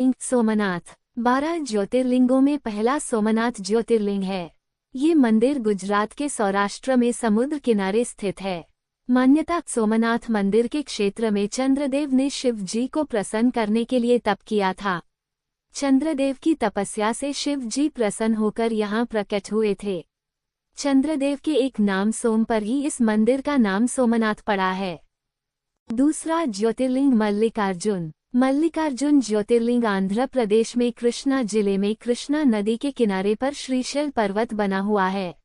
सोमनाथ 12 ज्योतिर्लिंगों में पहला सोमनाथ ज्योतिर्लिंग है। ये मंदिर गुजरात के सौराष्ट्र में समुद्र किनारे स्थित है। मान्यता सोमनाथ मंदिर के क्षेत्र में चंद्रदेव ने शिव जी को प्रसन्न करने के लिए तप किया था। चंद्रदेव की तपस्या से शिव जी प्रसन्न होकर यहाँ प्रकट हुए थे। चंद्रदेव के एक नाम सोम पर ही इस मंदिर का नाम सोमनाथ पड़ा है। दूसरा ज्योतिर्लिंग मल्लिकार्जुन ज्योतिर्लिंग आंध्र प्रदेश में कृष्णा जिले में कृष्णा नदी के किनारे पर श्रीशैल पर्वत बना हुआ है।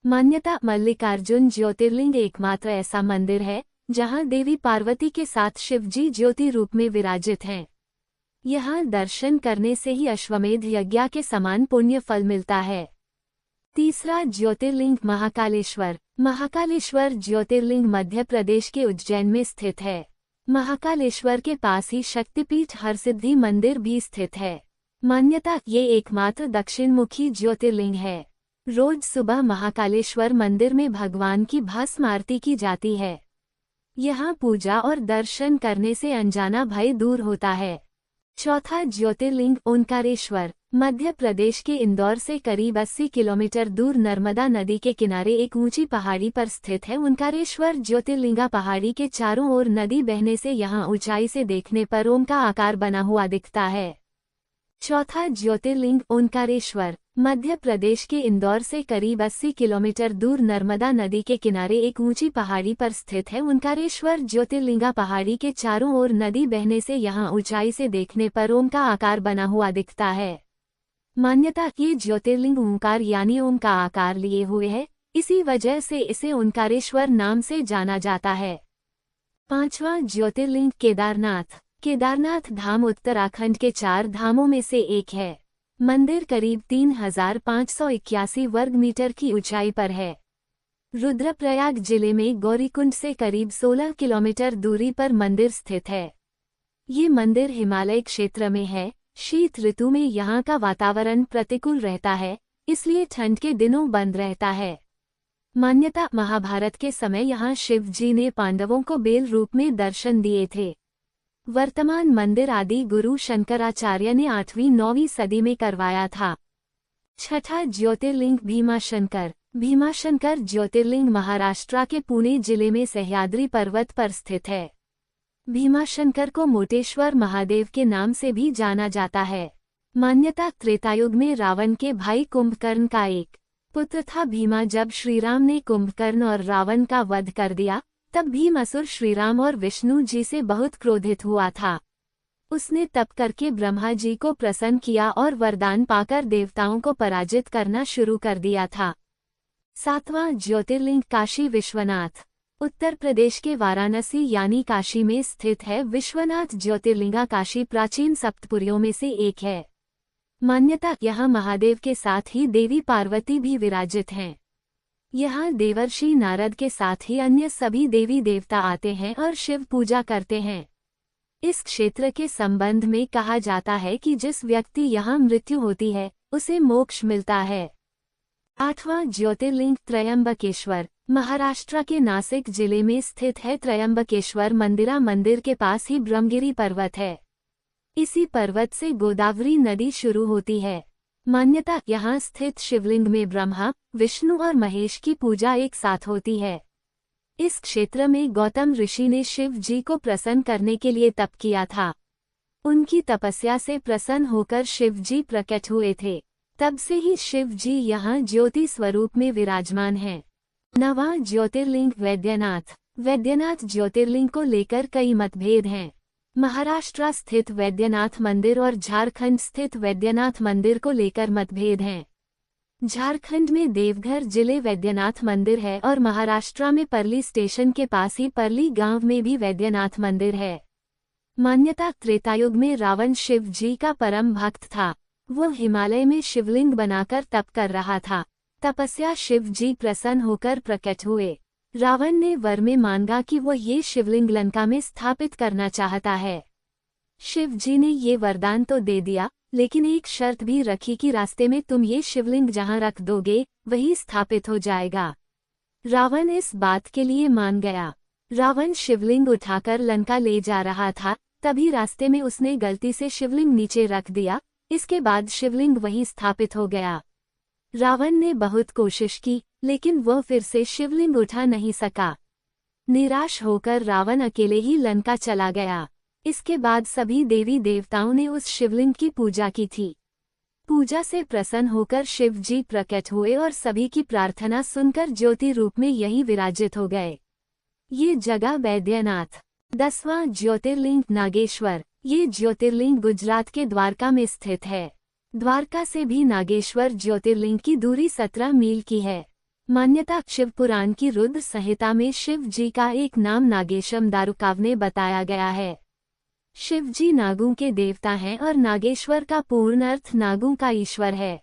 मान्यता मल्लिकार्जुन ज्योतिर्लिंग एकमात्र ऐसा मंदिर है जहां देवी पार्वती के साथ शिवजी ज्योति रूप में विराजित हैं। यहाँ दर्शन करने से ही अश्वमेध यज्ञ के समान पुण्य फल मिलता है। तीसरा ज्योतिर्लिंग महाकालेश्वर ज्योतिर्लिंग मध्य प्रदेश के उज्जैन में स्थित है। महाकालेश्वर के पास ही शक्तिपीठ हरसिद्धि मंदिर भी स्थित है। मान्यता ये एकमात्र दक्षिणमुखी ज्योतिर्लिंग है। रोज सुबह महाकालेश्वर मंदिर में भगवान की भस्म आरती की जाती है। यहाँ पूजा और दर्शन करने से अनजाना भय दूर होता है। चौथा ज्योतिर्लिंग ओंकारेश्वर मध्य प्रदेश के इंदौर से करीब 80 किलोमीटर दूर नर्मदा नदी के किनारे एक ऊंची पहाड़ी पर स्थित है। ओंकारेश्वर ज्योतिर्लिंगा पहाड़ी के चारों ओर नदी बहने से यहाँ ऊंचाई से देखने पर ओम का आकार बना हुआ दिखता है। चौथा ज्योतिर्लिंग ओंकारेश्वर मध्य प्रदेश के इंदौर से करीब 80 किलोमीटर दूर नर्मदा नदी के किनारे एक ऊंची पहाड़ी पर स्थित है। ओंकारेश्वर ज्योतिर्लिंगा पहाड़ी के चारों ओर नदी बहने से यहाँ ऊंचाई से देखने पर ओम का आकार बना हुआ दिखता है। मान्यता ये ज्योतिर्लिंग ओंकार यानी ओम का आकार लिए हुए है, इसी वजह से इसे ओंकारेश्वर नाम से जाना जाता है। पांचवा ज्योतिर्लिंग केदारनाथ धाम उत्तराखंड के 4 धामों में से एक है। मंदिर करीब 3581 वर्ग मीटर की ऊंचाई पर है। रुद्रप्रयाग जिले में गौरीकुंड से करीब 16 किलोमीटर दूरी पर मंदिर स्थित है। ये मंदिर हिमालय क्षेत्र में है। शीत ऋतु में यहाँ का वातावरण प्रतिकूल रहता है, इसलिए ठंड के दिनों बंद रहता है। मान्यता महाभारत के समय यहाँ शिव जी ने पांडवों को बेल रूप में दर्शन दिए थे। वर्तमान मंदिर आदि गुरु शंकराचार्य ने 8वीं-9वीं सदी में करवाया था। छठा ज्योतिर्लिंग भीमाशंकर ज्योतिर्लिंग महाराष्ट्र के पुणे जिले में सह्याद्री पर्वत पर स्थित है। भीमाशंकर को मोटेश्वर महादेव के नाम से भी जाना जाता है। मान्यता त्रेतायुग में रावण के भाई कुंभकर्ण का एक पुत्र था भीमा। जब श्रीराम ने कुंभकर्ण और रावण का वध कर दिया, तब भीमासुर श्रीराम और विष्णु जी से बहुत क्रोधित हुआ था। उसने तप करके ब्रह्मा जी को प्रसन्न किया और वरदान पाकर देवताओं को पराजित करना शुरू कर दिया था। सातवां ज्योतिर्लिंग काशी विश्वनाथ उत्तर प्रदेश के वाराणसी यानी काशी में स्थित है। विश्वनाथ ज्योतिर्लिंगा काशी प्राचीन सप्तपुरियों में से एक है। मान्यता यहाँ महादेव के साथ ही देवी पार्वती भी विराजित हैं। यहाँ देवर्षि नारद के साथ ही अन्य सभी देवी देवता आते हैं और शिव पूजा करते हैं। इस क्षेत्र के संबंध में कहा जाता है कि जिस व्यक्ति यहाँ मृत्यु होती है, उसे मोक्ष मिलता है। आठवां ज्योतिर्लिंग त्रयंबकेश्वर महाराष्ट्र के नासिक जिले में स्थित है। त्रयंबकेश्वर मंदिर के पास ही ब्रह्मगिरी पर्वत है। इसी पर्वत से गोदावरी नदी शुरू होती है। मान्यता यहाँ स्थित शिवलिंग में ब्रह्मा, विष्णु और महेश की पूजा एक साथ होती है। इस क्षेत्र में गौतम ऋषि ने शिव जी को प्रसन्न करने के लिए तप किया था। उनकी तपस्या से प्रसन्न होकर शिव जी प्रकट हुए थे। तब से ही शिव जी यहाँ ज्योति स्वरूप में विराजमान हैं। नवां ज्योतिर्लिंग वैद्यनाथ ज्योतिर्लिंग को लेकर कई मतभेद हैं। महाराष्ट्र स्थित वैद्यनाथ मंदिर और झारखंड स्थित वैद्यनाथ मंदिर को लेकर मतभेद हैं। झारखंड में देवघर जिले वैद्यनाथ मंदिर है और महाराष्ट्र में परली स्टेशन के पास ही परली गांव में भी वैद्यनाथ मंदिर है। मान्यता त्रेतायुग में रावण शिव जी का परम भक्त था। वो हिमालय में शिवलिंग बनाकर तप कर रहा था। तपस्या शिव जी प्रसन्न होकर प्रकट हुए। रावण ने वर में मांगा कि वो ये शिवलिंग लंका में स्थापित करना चाहता है। शिव जी ने ये वरदान तो दे दिया, लेकिन एक शर्त भी रखी कि रास्ते में तुम ये शिवलिंग जहां रख दोगे वही स्थापित हो जाएगा। रावण इस बात के लिए मान गया। रावण शिवलिंग उठाकर लंका ले जा रहा था, तभी रास्ते में उसने गलती से शिवलिंग नीचे रख दिया। इसके बाद शिवलिंग वहीं स्थापित हो गया। रावण ने बहुत कोशिश की, लेकिन वह फिर से शिवलिंग उठा नहीं सका। निराश होकर रावण अकेले ही लंका चला गया। इसके बाद सभी देवी देवताओं ने उस शिवलिंग की पूजा की थी। पूजा से प्रसन्न होकर शिव जी प्रकट हुए और सभी की प्रार्थना सुनकर ज्योति रूप में यहीं विराजित हो गए। ये जगह बैद्यनाथ। 10वां ज्योतिर्लिंग नागेश्वर। ये ज्योतिर्लिंग गुजरात के द्वारका में स्थित है। द्वारका से भी नागेश्वर ज्योतिर्लिंग की दूरी 17 मील की है। मान्यता शिव पुराण की रुद्र संहिता में शिव जी का एक नाम नागेशम दारुकाव ने बताया गया है। शिव जी नागों के देवता हैं और नागेश्वर का पूर्ण अर्थ नागों का ईश्वर है।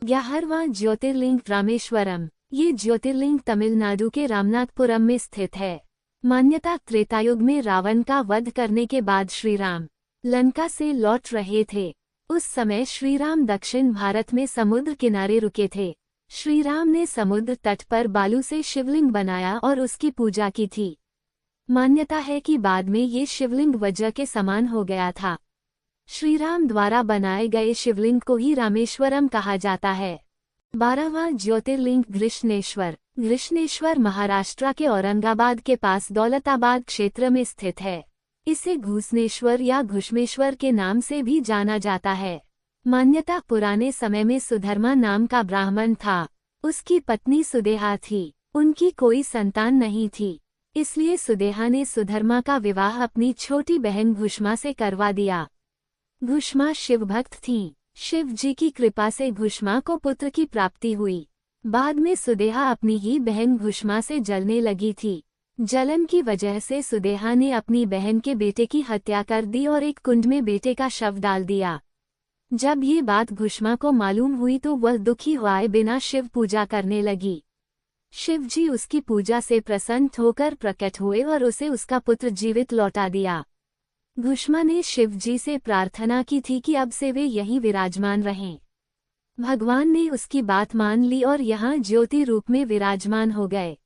11वां ज्योतिर्लिंग रामेश्वरम। ये ज्योतिर्लिंग तमिलनाडु के रामनाथपुरम में स्थित है। मान्यता त्रेतायुग में रावण का वध करने के बाद श्रीराम लंका से लौट रहे थे। उस समय श्रीराम दक्षिण भारत में समुद्र किनारे रुके थे। श्रीराम ने समुद्र तट पर बालू से शिवलिंग बनाया और उसकी पूजा की थी। मान्यता है कि बाद में ये शिवलिंग वज्र के समान हो गया था। श्रीराम द्वारा बनाए गए शिवलिंग को ही रामेश्वरम कहा जाता है। 12वां ज्योतिर्लिंग घृष्णेश्वर। घृष्णेश्वर महाराष्ट्र के औरंगाबाद के पास दौलताबाद क्षेत्र में स्थित है। इसे घूसनेश्वर या घुष्मेश्वर के नाम से भी जाना जाता है। मान्यता पुराने समय में सुधर्मा नाम का ब्राह्मण था। उसकी पत्नी सुदेहा थी। उनकी कोई संतान नहीं थी, इसलिए सुदेहा ने सुधर्मा का विवाह अपनी छोटी बहन घुष्मा से करवा दिया। घुष्मा शिवभक्त थीं। शिव जी की कृपा से घुष्मा को पुत्र की प्राप्ति हुई। बाद में सुदेहा अपनी ही बहन घुष्मा से जलने लगी थी। जलन की वजह से सुदेहा ने अपनी बहन के बेटे की हत्या कर दी और एक कुंड में बेटे का शव डाल दिया। जब ये बात घुष्मा को मालूम हुई तो वह दुखी हुए बिना शिव पूजा करने लगी। शिव जी उसकी पूजा से प्रसन्न होकर प्रकट हुए और उसे उसका पुत्र जीवित लौटा दिया। घुष्मा ने शिव जी से प्रार्थना की थी कि अब से वे यहीं विराजमान रहें। भगवान ने उसकी बात मान ली और यहाँ ज्योति रूप में विराजमान हो गए।